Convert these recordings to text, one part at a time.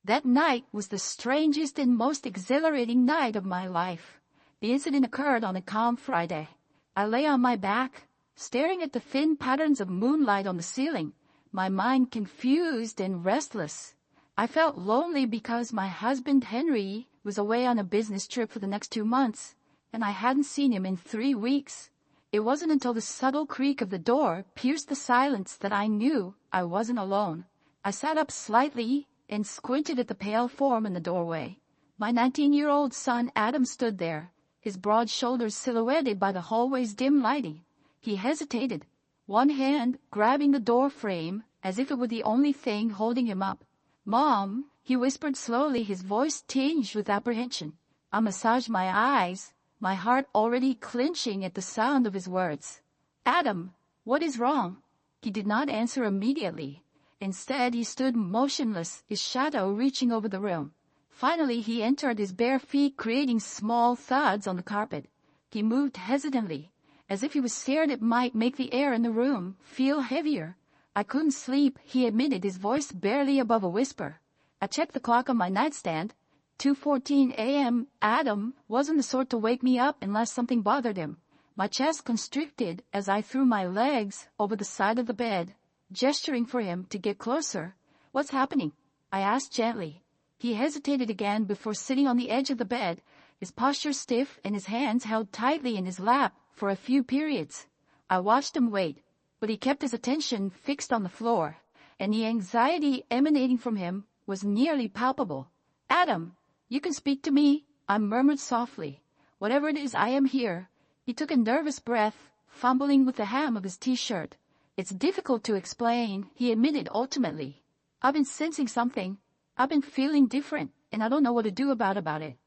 That night was the strangest and most exhilarating night of my life. The incident occurred on a calm Friday. I lay on my back, staring at the thin patterns of moonlight on the ceiling, my mind confused and restless. I felt lonely because my husband Henry was away on a business trip for the next 2 months, and I hadn't seen him in 3 weeks. It wasn't until the subtle creak of the door pierced the silence that I knew I wasn't alone. I sat up slightly and squinted at the pale form in the doorway. My 19-year-old son Adam stood there, his broad shoulders silhouetted by the hallway's dim lighting. He hesitated, one hand grabbing the door frame as if it were the only thing holding him up. "Mom," he whispered slowly, his voice tinged with apprehension. I massaged my eyes, my heart already clenching at the sound of his words. "Adam, what is wrong?" He did not answer immediately. Instead, he stood motionless, his shadow reaching over the room. Finally, he entered, his bare feet creating small thuds on the carpet. He moved hesitantly, as if he was scared it might make the air in the room feel heavier. "I couldn't sleep," he admitted, his voice barely above a whisper. I checked the clock on my nightstand. 2:14 a.m. Adam wasn't the sort to wake me up unless something bothered him. My chest constricted as I threw my legs over the side of the bed, gesturing for him to get closer. "What's happening?" I asked gently. He hesitated again before sitting on the edge of the bed, his posture stiff and his hands held tightly in his lap for a few periods. I watched him wait, but he kept his attention fixed on the floor, and the anxiety emanating from him was nearly palpable. "Adam, you can speak to me," I murmured softly. "Whatever it is, I am here." He took a nervous breath, fumbling with the hem of his t-shirt. "It's difficult to explain," he admitted ultimately. "I've been sensing something. I've been feeling different, and I don't know what to do about it."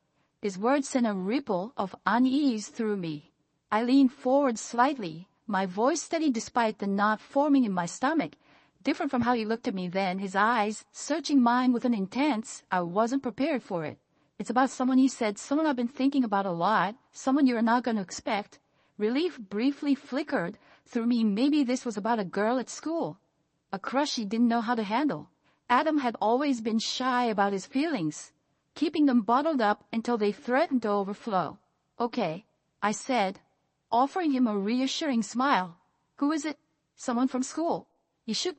His words sent a ripple of unease through me. I leaned forward slightly, my voice steady despite the knot forming in my stomach. Different from how he looked at me then, his eyes searching mine with an intense, I wasn't prepared for it. "It's about someone," he said, "someone I've been thinking about a lot, someone you're not going to expect." Relief briefly flickered through me. Maybe this was about a girl at school, a crush he didn't know how to handle. Adam had always been shy about his feelings, keeping them bottled up until they threatened to overflow. "Okay," I said, offering him a reassuring smile. "Who is it?" "Someone from school." He shook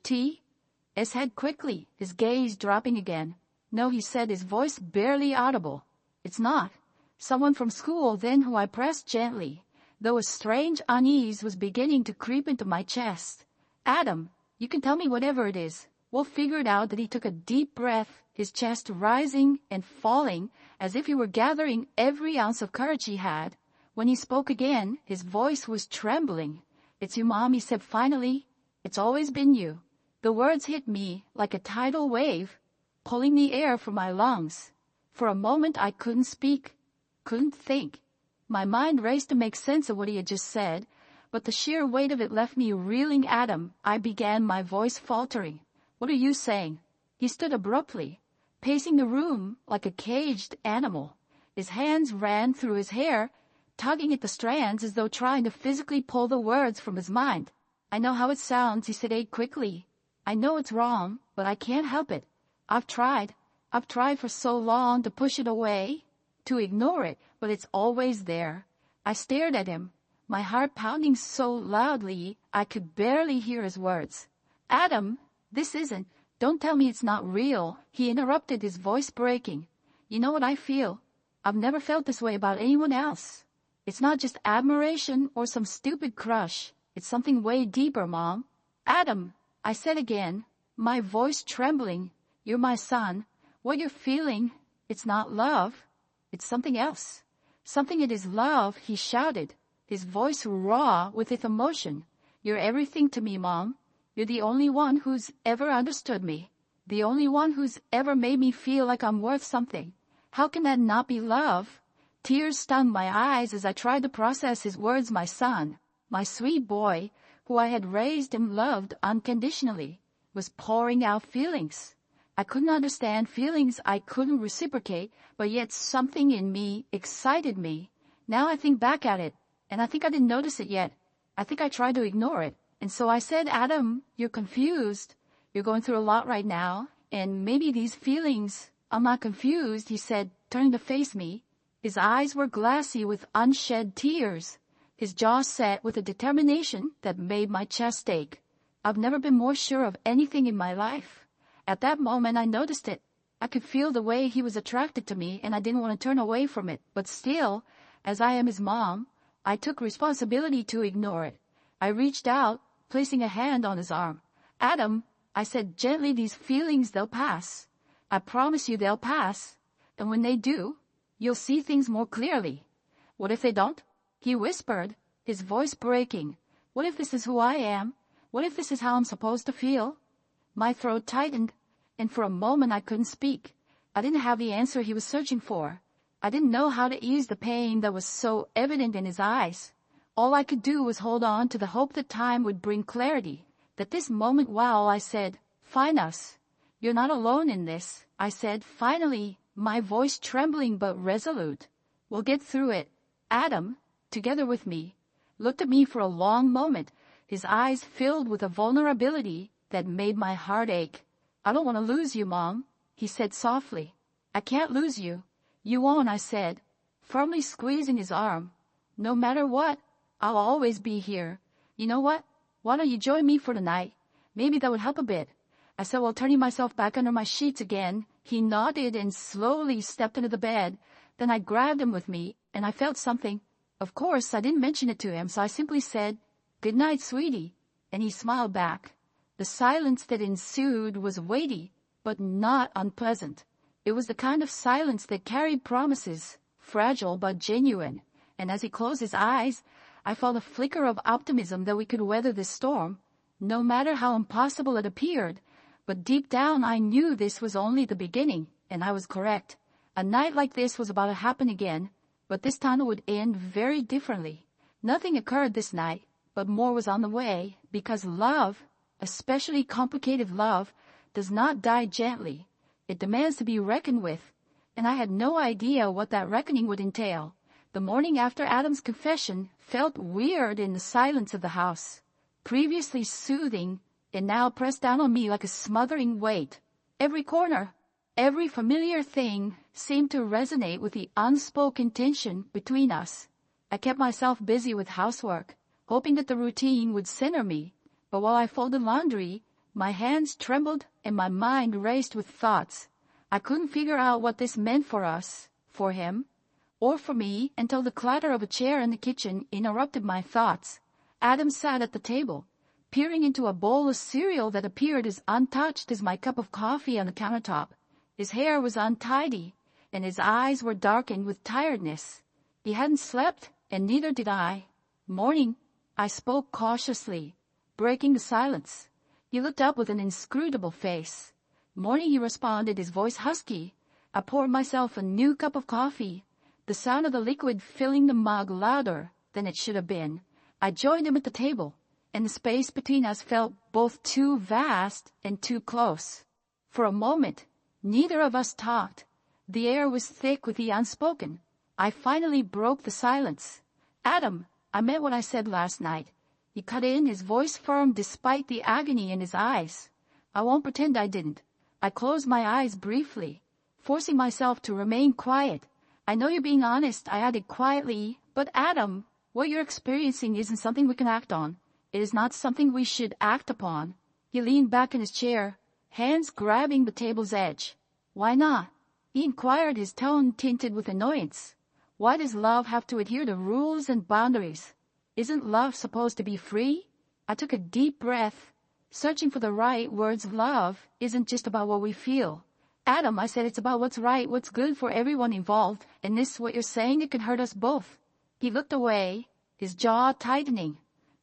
his head quickly, his gaze dropping again. "No," he said, his voice barely audible. "It's not." "Someone from school, then," who I pressed gently, though a strange unease was beginning to creep into my chest. "Adam, you can tell me whatever it is. We'll figure it out." That he took a deep breath, his chest rising and falling as if he were gathering every ounce of courage he had. When he spoke again, his voice was trembling. "It's you, Mom," he said finally. "It's always been you." The words hit me like a tidal wave, pulling the air from my lungs. For a moment I couldn't speak, couldn't think. My mind raced to make sense of what he had just said, but the sheer weight of it left me reeling. "Adam," I began, my voice faltering. "What are you saying?" He stood abruptly, pacing the room like a caged animal. His hands ran through his hair, tugging at the strands as though trying to physically pull the words from his mind. "I know how it sounds," he said quickly. "I know it's wrong, but I can't help it. I've tried for so long to push it away, to ignore it, but it's always there." I stared at him, my heart pounding so loudly I could barely hear his words. "Adam, this isn't, don't tell me it's not real," he interrupted, his voice breaking. "You know what I feel? I've never felt this way about anyone else. It's not just admiration or some stupid crush. It's something way deeper, Mom." "Adam," I said again, my voice trembling, "you're my son. What you're feeling, it's not love. It's something else. Something it is love," he shouted, his voice raw with its emotion. "You're everything to me, Mom. You're the only one who's ever understood me, the only one who's ever made me feel like I'm worth something. How can that not be love?" Tears stung my eyes as I tried to process his words. My son, my sweet boy, who I had raised and loved unconditionally, was pouring out feelings. I couldn't understand, feelings I couldn't reciprocate, but yet something in me excited me. Now I think back at it, and I think I didn't notice it yet. I think I tried to ignore it. And so I said, "Adam, you're confused. You're going through a lot right now, and maybe these feelings I'm not confused, he said, turning to face me. His eyes were glassy with unshed tears. His jaw set with a determination that made my chest ache. I've never been more sure of anything in my life. At that moment, I noticed it. I could feel the way he was attracted to me, and I didn't want to turn away from it. But still, as I am his mom, I took responsibility to ignore it. I reached out, placing a hand on his arm. Adam, I said gently, these feelings, they'll pass. I promise you they'll pass. And when they do, you'll see things more clearly. What if they don't? He whispered, his voice breaking. What if this is who I am? What if this is how I'm supposed to feel? My throat tightened, and for a moment I couldn't speak. I didn't have the answer he was searching for. I didn't know how to ease the pain that was so evident in his eyes. All I could do was hold on to the hope that time would bring clarity. That this moment, wow, I said, find us. You're not alone in this, I said, finally, my voice trembling but resolute. We'll get through it. Adam, together with me, looked at me for a long moment, his eyes filled with a vulnerability that made my heart ache. I don't want to lose you, Mom, he said softly. I can't lose you. You won't, I said, firmly squeezing his arm. No matter what, I'll always be here. You know what? Why don't you join me for the night? Maybe that would help a bit. I said while turning myself back under my sheets again. He nodded and slowly stepped into the bed. Then I grabbed him with me, and I felt something. Of course, I didn't mention it to him, so I simply said, "Good night, sweetie," and he smiled back. The silence that ensued was weighty, but not unpleasant. It was the kind of silence that carried promises, fragile but genuine. And as he closed his eyes, I felt a flicker of optimism that we could weather this storm, no matter how impossible it appeared. But deep down I knew this was only the beginning, and I was correct. A night like this was about to happen again, but this time it would end very differently. Nothing occurred this night, but more was on the way, because love, especially complicated love, does not die gently. It demands to be reckoned with, and I had no idea what that reckoning would entail. The morning after Adam's confession felt weird in the silence of the house, previously soothing, and now pressed down on me like a smothering weight. Every corner, every familiar thing seemed to resonate with the unspoken tension between us. I kept myself busy with housework, hoping that the routine would center me, but while I folded laundry, my hands trembled and my mind raced with thoughts. I couldn't figure out what this meant for us, for him, or for me until the clatter of a chair in the kitchen interrupted my thoughts. Adam sat at the table, peering into a bowl of cereal that appeared as untouched as my cup of coffee on the countertop. His hair was untidy, and his eyes were darkened with tiredness. He hadn't slept, and neither did I. "Morning," I spoke cautiously, breaking the silence. He looked up with an inscrutable face. "Morning," he responded, his voice husky. I poured myself a new cup of coffee, the sound of the liquid filling the mug louder than it should have been. I joined him at the table, and the space between us felt both too vast and too close. For a moment, neither of us talked. The air was thick with the unspoken. I finally broke the silence. "Adam, I meant what I said last night." He cut in, his voice firm despite the agony in his eyes. I won't pretend I didn't. I closed my eyes briefly, forcing myself to remain quiet. "I know you're being honest," I added quietly, "but Adam, what you're experiencing isn't something we can act on. It is not something we should act upon." He leaned back in his chair, hands grabbing the table's edge. "Why not?" he inquired, his tone tinted with annoyance. "Why does love have to adhere to rules and boundaries? Isn't love supposed to be free?" I took a deep breath, searching for the right words. "Love isn't just about what we feel, Adam," I said. "It's about what's right, what's good for everyone involved. And this, what you're saying, it can hurt us both." He looked away, his jaw tightening.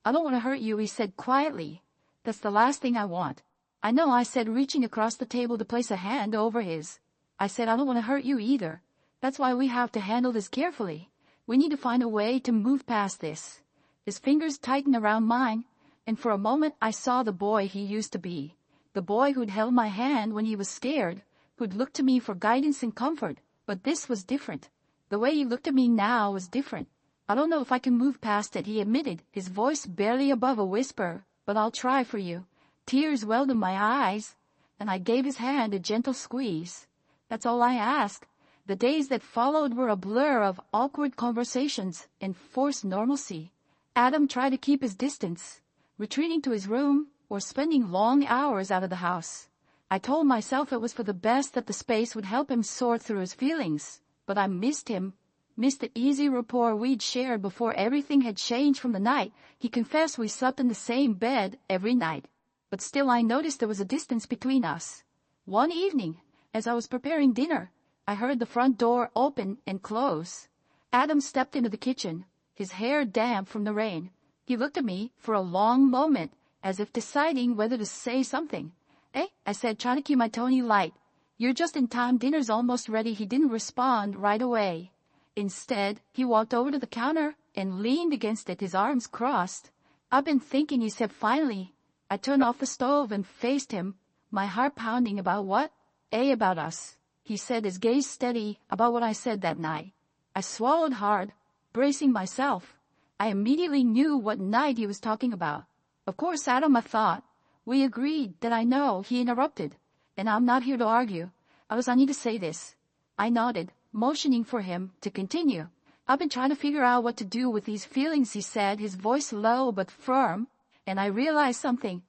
"I don't want to hurt you," he said quietly. "That's the last thing I want." "I know," I said, reaching across the table to place a hand over his. I said, "I don't want to hurt you either. That's why we have to handle this carefully. We need to find a way to move past this." His fingers tightened around mine, and for a moment I saw the boy he used to be. The boy who'd held my hand when he was scared, who'd looked to me for guidance and comfort. But this was different. The way he looked at me now was different. "I don't know if I can move past it," he admitted, his voice barely above a whisper, "but I'll try for you." Tears welled in my eyes, and I gave his hand a gentle squeeze. That's all I ask. The days that followed were a blur of awkward conversations and forced normalcy. Adam tried to keep his distance, retreating to his room or spending long hours out of the house. I told myself it was for the best, that the space would help him sort through his feelings, but I missed him, missed the easy rapport we'd shared before everything had changed from the night he confessed we slept in the same bed every night. But still I noticed there was a distance between us. One evening, as I was preparing dinner, I heard the front door open and close. Adam stepped into the kitchen, his hair damp from the rain. He looked at me for a long moment, as if deciding whether to say something. "Hey," I said, trying to keep my tone light. "You're just in time, dinner's almost ready." He didn't respond right away. Instead, he walked over to the counter and leaned against it, his arms crossed. "I've been thinking," he said finally. I turned off the stove and faced him, my heart pounding. "About what?" "About us," he said, his gaze steady. "About what I said that night." I swallowed hard, bracing myself. I immediately knew what night he was talking about. "Of course, Adam," I thought. "We agreed that I know," he interrupted. "And I'm not here to argue. I need to say this." I nodded, motioning for him to continue. "I've been trying to figure out what to do with these feelings," he said, his voice low but firm. "And I realized something.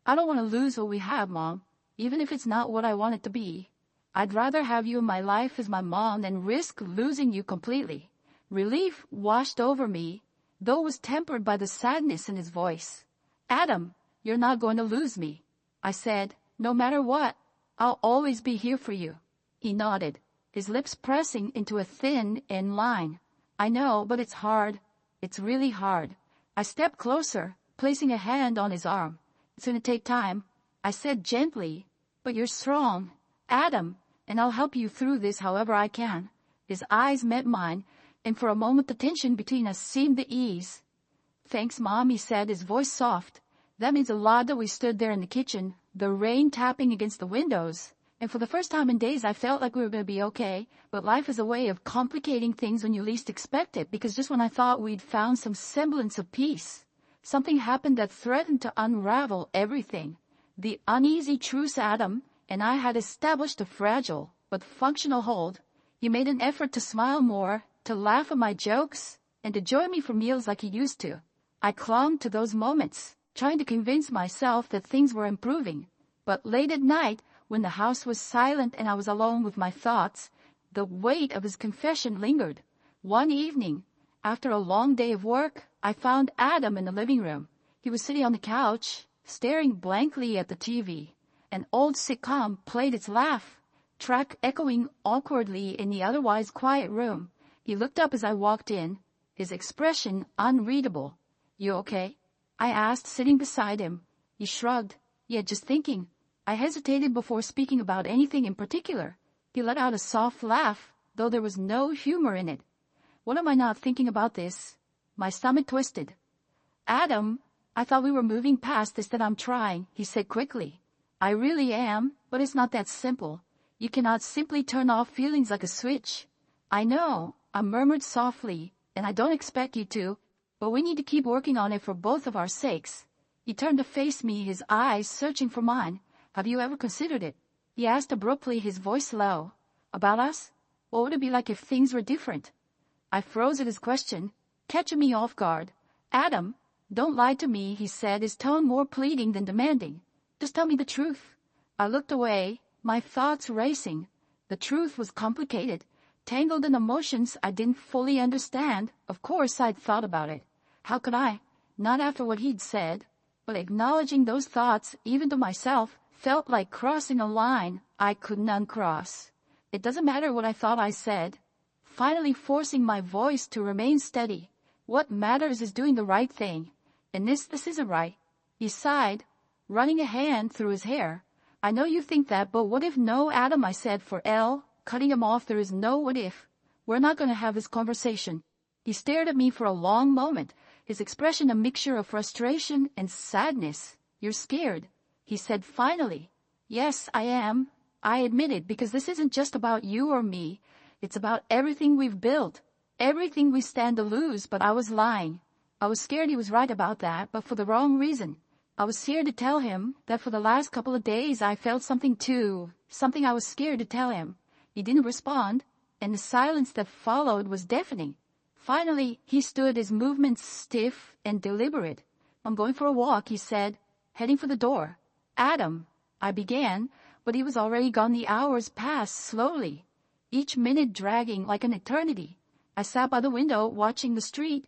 I don't want to lose what we have, Mom, even if it's not what I want it to be. I'd rather have you in my life as my mom than risk losing you completely." Relief washed over me, though it was tempered by the sadness in his voice. "Adam, you're not going to lose me," I said. "No matter what, I'll always be here for you." He nodded, his lips pressing into a thin, end line. "I know, but it's hard. It's really hard." I stepped closer, placing a hand on his arm. "It's going to take time," I said gently, "but you're strong, Adam, and I'll help you through this however I can." His eyes met mine, and for a moment the tension between us seemed to ease. "Thanks, Mom," he said, his voice soft. That means a lot that we stood there in the kitchen, the rain tapping against the windows, and for the first time in days I felt like we were going to be okay. But life is a way of complicating things when you least expect it, because just when I thought we'd found some semblance of peace, something happened that threatened to unravel everything. The uneasy truce Adam and I had established a fragile but functional hold. He made an effort to smile more, to laugh at my jokes, and to join me for meals like he used to. I clung to those moments, trying to convince myself that things were improving. But late at night, when the house was silent and I was alone with my thoughts, the weight of his confession lingered. One evening, after a long day of work, I found Adam in the living room. He was sitting on the couch, staring blankly at the TV. An old sitcom played its laugh track echoing awkwardly in the otherwise quiet room. He looked up as I walked in, his expression unreadable. "You okay?" I asked, sitting beside him. He shrugged. "Yeah, just thinking." I hesitated before speaking about anything in particular. He let out a soft laugh, though there was no humor in it. "What am I not thinking about this?" My stomach twisted. "Adam, I thought we were moving past this." "That I'm trying," he said quickly. "I really am, but it's not that simple. You cannot simply turn off feelings like a switch." "I know," I murmured softly, "and I don't expect you to, but we need to keep working on it for both of our sakes." He turned to face me, his eyes searching for mine. "Have you ever considered it?" he asked abruptly, his voice low. "About us? What would it be like if things were different?" I froze at his question, catching me off guard. "Adam, don't lie to me," he said, his tone more pleading than demanding. "Just tell me the truth." I looked away, my thoughts racing. The truth was complicated, tangled in emotions I didn't fully understand. Of course I'd thought about it. How could I? Not after what he'd said. But acknowledging those thoughts, even to myself, felt like crossing a line I couldn't uncross. It doesn't matter what I thought I said. Finally forcing my voice to remain steady. What matters is doing the right thing. And this isn't right. He sighed, running a hand through his hair. "I know you think that, but what if?" "No, Adam," I said for L, cutting him off. "There is no what if. We're not going to have this conversation." He stared at me for a long moment, his expression a mixture of frustration and sadness. "You're scared," he said finally. "Yes, I am," I admitted, "because this isn't just about you or me. It's about everything we've built, everything we stand to lose." But I was lying. I was scared he was right about that, but for the wrong reason. I was scared to tell him that for the last couple of days I felt something too, something I was scared to tell him. He didn't respond, and the silence that followed was deafening. Finally, he stood, his movements stiff and deliberate. "I'm going for a walk," he said, heading for the door. "Adam," I began, but he was already gone. The hours passed slowly, each minute dragging like an eternity. I sat by the window watching the street,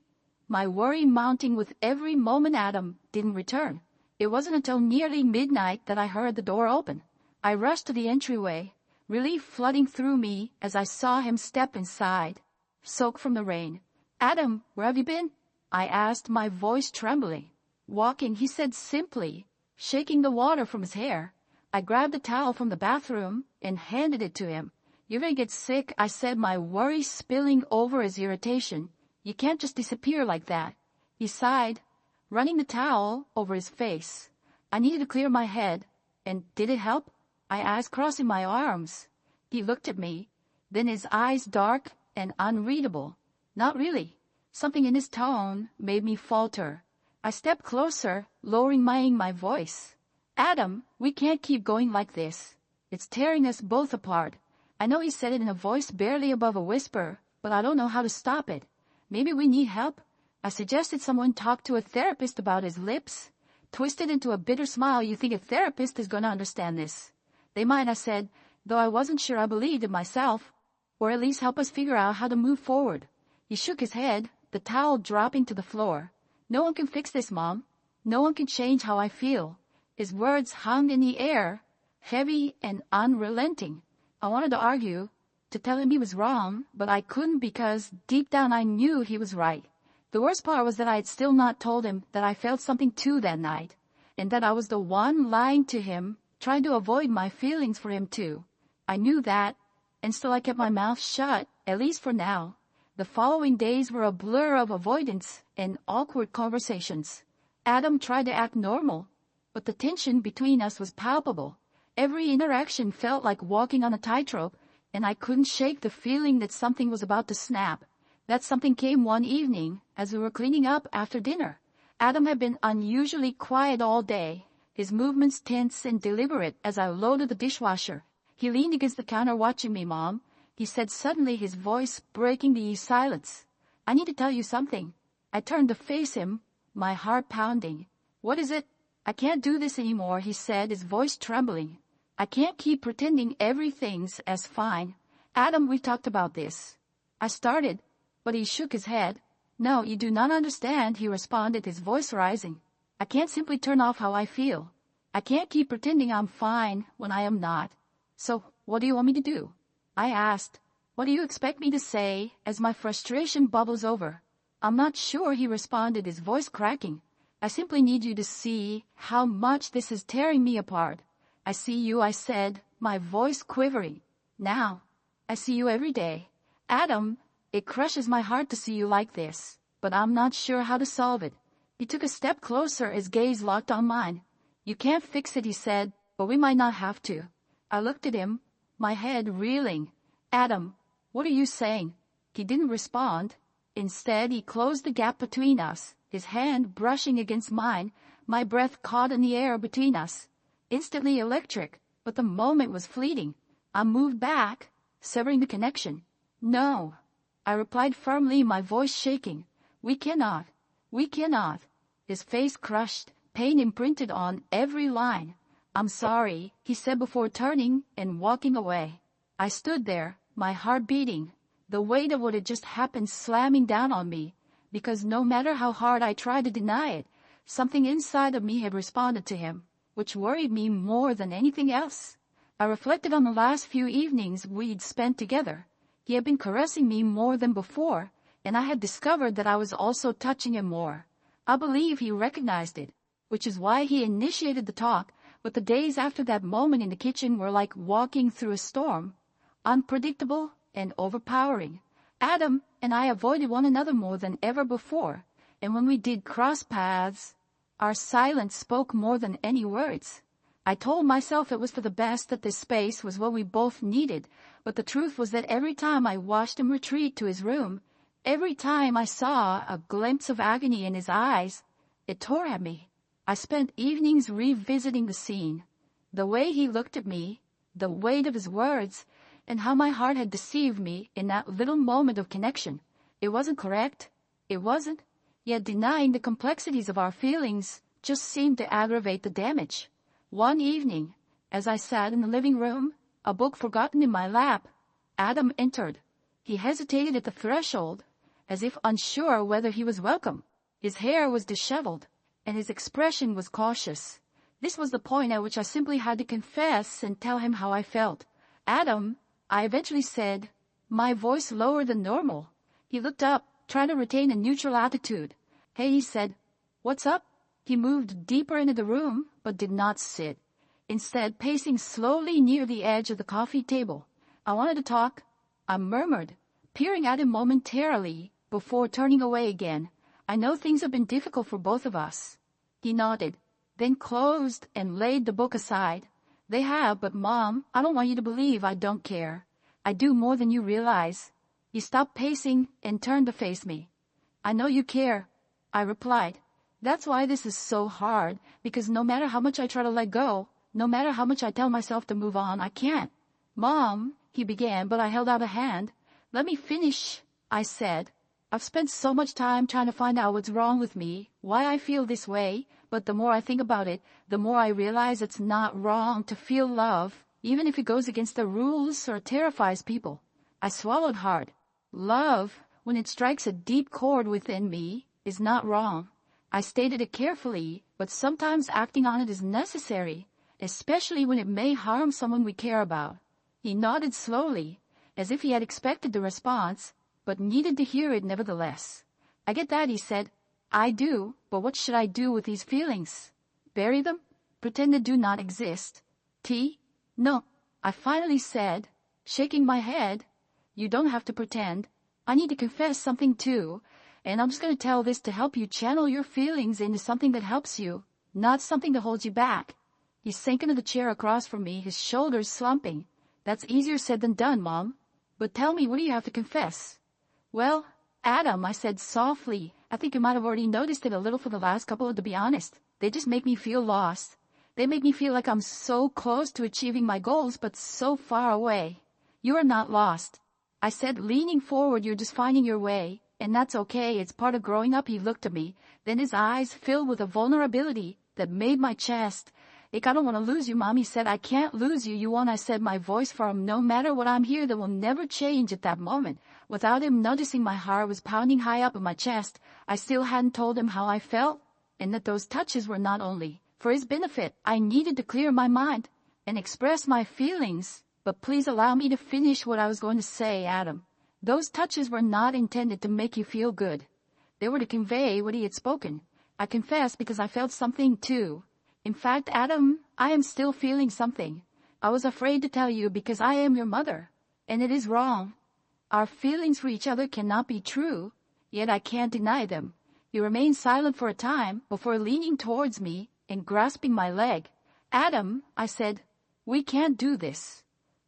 my worry mounting with every moment Adam didn't return. It wasn't until nearly midnight that I heard the door open. I rushed to the entryway, relief flooding through me as I saw him step inside, soaked from the rain. "Adam, where have you been?" I asked, my voice trembling. "Walking," he said simply, shaking the water from his hair. I grabbed a towel from the bathroom and handed it to him. "You're gonna get sick," I said, my worry spilling over his irritation. "You can't just disappear like that." He sighed, running the towel over his face. I needed to clear my head. "And did it help?" I asked, crossing my arms. He looked at me, then his eyes dark and unreadable. "Not really." Something in his tone made me falter. I stepped closer, lowering my voice. "Adam, we can't keep going like this. It's tearing us both apart." I know he said it in a voice barely above a whisper, but I don't know how to stop it. "Maybe we need help." I suggested someone talk to a therapist. About his lips twisted into a bitter smile. "You think a therapist is going to understand this?" "They might," I said, though I wasn't sure I believed it myself. "Or at least help us figure out how to move forward." He shook his head, the towel dropping to the floor. "No one can fix this, Mom. No one can change how I feel." His words hung in the air, heavy and unrelenting. I wanted to argue, to tell him he was wrong, but I couldn't because deep down I knew he was right. The worst part was that I had still not told him that I felt something too that night, and that I was the one lying to him, trying to avoid my feelings for him too. I knew that, and still I kept my mouth shut, at least for now. The following days were a blur of avoidance and awkward conversations. Adam tried to act normal, but the tension between us was palpable. Every interaction felt like walking on a tightrope, and I couldn't shake the feeling that something was about to snap. That something came one evening as we were cleaning up after dinner. Adam had been unusually quiet all day, his movements tense and deliberate as I loaded the dishwasher. He leaned against the counter watching me, Mom. He said suddenly, his voice breaking the silence. "I need to tell you something." I turned to face him, my heart pounding. "What is it?" "I can't do this anymore," he said, his voice trembling. "I can't keep pretending everything's as fine. Adam, we talked about this." I started, but he shook his head. "No, you do not understand," he responded, his voice rising. "I can't simply turn off how I feel. I can't keep pretending I'm fine when I am not. So, what do you want me to do?" I asked. "What do you expect me to say?" as my frustration bubbles over. "I'm not sure," he responded, his voice cracking. "I simply need you to see how much this is tearing me apart." "I see you," I said, my voice quivering. "Now, I see you every day. Adam, it crushes my heart to see you like this, but I'm not sure how to solve it." He took a step closer, his gaze locked on mine. "You can't fix it," he said, "but we might not have to." I looked at him, my head reeling. "Adam, what are you saying?" He didn't respond. Instead, he closed the gap between us, his hand brushing against mine, my breath caught in the air between us. Instantly electric, but the moment was fleeting. I moved back, severing the connection. "No," I replied firmly, my voice shaking. We cannot. His face crushed, pain imprinted on every line. "I'm sorry," he said before turning and walking away. I stood there, my heart beating, the weight of what had just happened slamming down on me, because no matter how hard I tried to deny it, something inside of me had responded to him, which worried me more than anything else. I reflected on the last few evenings we'd spent together. He had been caressing me more than before, and I had discovered that I was also touching him more. I believe he recognized it, which is why he initiated the talk, but the days after that moment in the kitchen were like walking through a storm, unpredictable and overpowering. Adam and I avoided one another more than ever before, and when we did cross paths, our silence spoke more than any words. I told myself it was for the best, that this space was what we both needed, but the truth was that every time I watched him retreat to his room, every time I saw a glimpse of agony in his eyes, it tore at me. I spent evenings revisiting the scene, the way he looked at me, the weight of his words, and how my heart had deceived me in that little moment of connection. It wasn't correct. It wasn't. Yet denying the complexities of our feelings just seemed to aggravate the damage. One evening, as I sat in the living room, a book forgotten in my lap, Adam entered. He hesitated at the threshold, as if unsure whether he was welcome. His hair was disheveled, and his expression was cautious. This was the point at which I simply had to confess and tell him how I felt. "Adam," I eventually said, my voice lower than normal. He looked up, trying to retain a neutral attitude. "Hey," he said. "What's up?" He moved deeper into the room, but did not sit. Instead, pacing slowly near the edge of the coffee table. "I wanted to talk," I murmured, peering at him momentarily before turning away again. "I know things have been difficult for both of us." He nodded, then closed and laid the book aside. "They have, but Mom, I don't want you to believe I don't care. I do more than you realize." He stopped pacing and turned to face me. "I know you care," I replied. "That's why this is so hard, because no matter how much I try to let go, no matter how much I tell myself to move on, I can't." "Mom," he began, but I held out a hand. "Let me finish," I said. "I've spent so much time trying to find out what's wrong with me, why I feel this way, but the more I think about it, the more I realize it's not wrong to feel love, even if it goes against the rules or terrifies people." I swallowed hard. Love, when it strikes a deep chord within me, is not wrong. I stated it carefully, but sometimes acting on it is necessary, especially when it may harm someone we care about. He nodded slowly, as if he had expected the response, but needed to hear it nevertheless. "I get that," he said. "I do, but what should I do with these feelings? Bury them? Pretend they do not exist? No," I finally said, shaking my head. "You don't have to pretend. I need to confess something too, and I'm just going to tell this to help you channel your feelings into something that helps you, not something to hold you back." He sank into the chair across from me, his shoulders slumping. "That's easier said than done, Mom. But tell me, what do you have to confess?" "Well, Adam," I said softly, "I think you might have already noticed it a little for the last couple, to be honest. They just make me feel lost. They make me feel like I'm so close to achieving my goals, but so far away." "You are not lost," I said, leaning forward. "You're just finding your way, and that's okay. It's part of growing up." He looked at me, then his eyes filled with a vulnerability that made my chest ache. "I don't want to lose you, Mom," he said. "I can't lose you. You won't," I said, my voice firm. "No matter what, I'm here. That will never change." At that moment, without him noticing, my heart was pounding high up in my chest. I still hadn't told him how I felt, and that those touches were not only for his benefit. I needed to clear my mind and express my feelings. "But please allow me to finish what I was going to say, Adam. Those touches were not intended to make you feel good. They were to convey what he had spoken. I confess because I felt something too. In fact, Adam, I am still feeling something. I was afraid to tell you because I am your mother, and it is wrong. Our feelings for each other cannot be true, yet I can't deny them." He remained silent for a time before leaning towards me and grasping my leg. "Adam," I said, "we can't do this."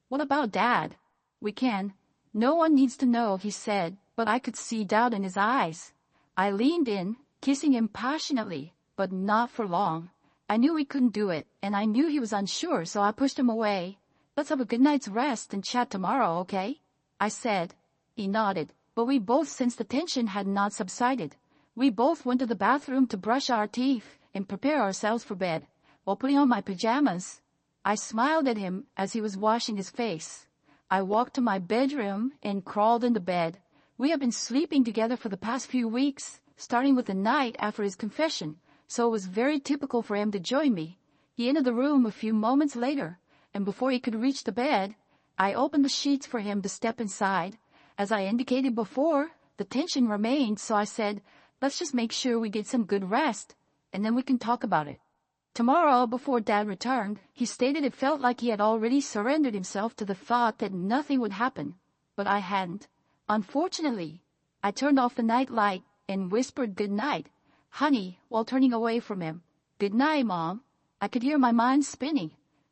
"What about Dad?" "We can. No one needs to know," he said, but I could see doubt in his eyes. I leaned in, kissing him passionately, but not for long. I knew we couldn't do it, and I knew he was unsure, so I pushed him away. "Let's have a good night's rest and chat tomorrow, okay?" I said. He nodded, but we both sensed the tension had not subsided. We both went to the bathroom to brush our teeth and prepare ourselves for bed. While putting on my pajamas, I smiled at him as he was washing his face. I walked to my bedroom and crawled into bed. We had been sleeping together for the past few weeks, starting with the night after his confession, so it was very typical for him to join me. He entered the room a few moments later, and before he could reach the bed, I opened the sheets for him to step inside. As I indicated before, the tension remained, so I said, "Let's just make sure we get some good rest, and then we can talk about it." Tomorrow, before Dad returned, he stated it felt like he had already surrendered himself to the thought that nothing would happen, but I hadn't. Unfortunately, I turned off the night light and whispered good night, "Honey," while turning away from him. "Good night, Mom." I could hear my mind spinning.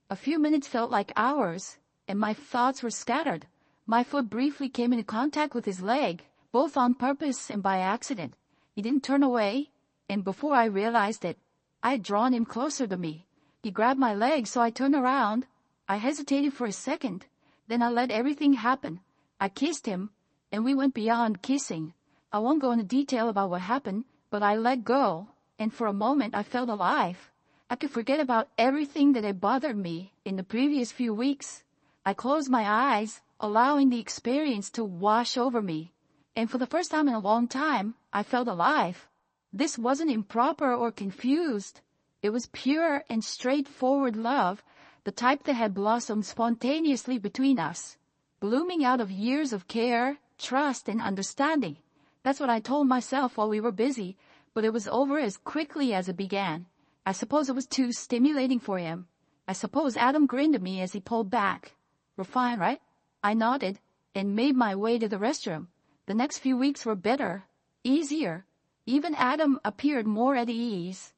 A few minutes felt like hours, and my thoughts were scattered. My foot briefly came into contact with his leg, both on purpose and by accident. He didn't turn away, and before I realized it, I had drawn him closer to me. He grabbed my leg, so I turned around. I hesitated for a second, Then I let everything happen. I kissed him, and we went beyond kissing. I won't go into detail about what happened, but I let go, and for a moment I felt alive. I could forget about everything that had bothered me in the previous few weeks. I closed my eyes, allowing the experience to wash over me. And for the first time in a long time, I felt alive. This wasn't improper or confused. It was pure and straightforward love, the type that had blossomed spontaneously between us, blooming out of years of care, trust, and understanding. That's what I told myself while we were busy, but it was over as quickly as it began. I suppose it was too stimulating for him. I suppose Adam grinned at me as he pulled back. We're fine, right? I nodded and made my way to the restroom. The next few weeks were better, easier. Even Adam appeared more at ease.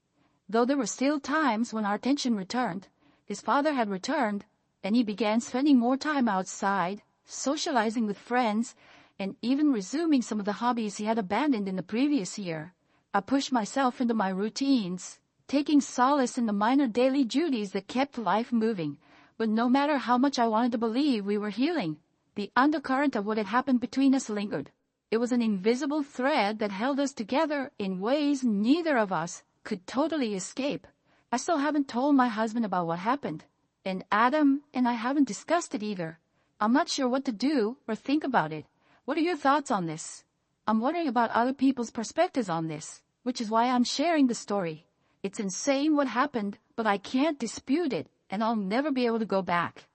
Though there were still times when our tension returned. His father had returned, and he began spending more time outside, socializing with friends, and even resuming some of the hobbies he had abandoned in the previous year. I pushed myself into my routines, taking solace in the minor daily duties that kept life moving. But no matter how much I wanted to believe we were healing, the undercurrent of what had happened between us lingered. It was an invisible thread that held us together in ways neither of us could totally escape. I still haven't told my husband about what happened, and Adam and I haven't discussed it either. I'm not sure what to do or think about it. What are your thoughts on this? I'm wondering about other people's perspectives on this, which is why I'm sharing the story. It's insane what happened, but I can't dispute it, and I'll never be able to go back.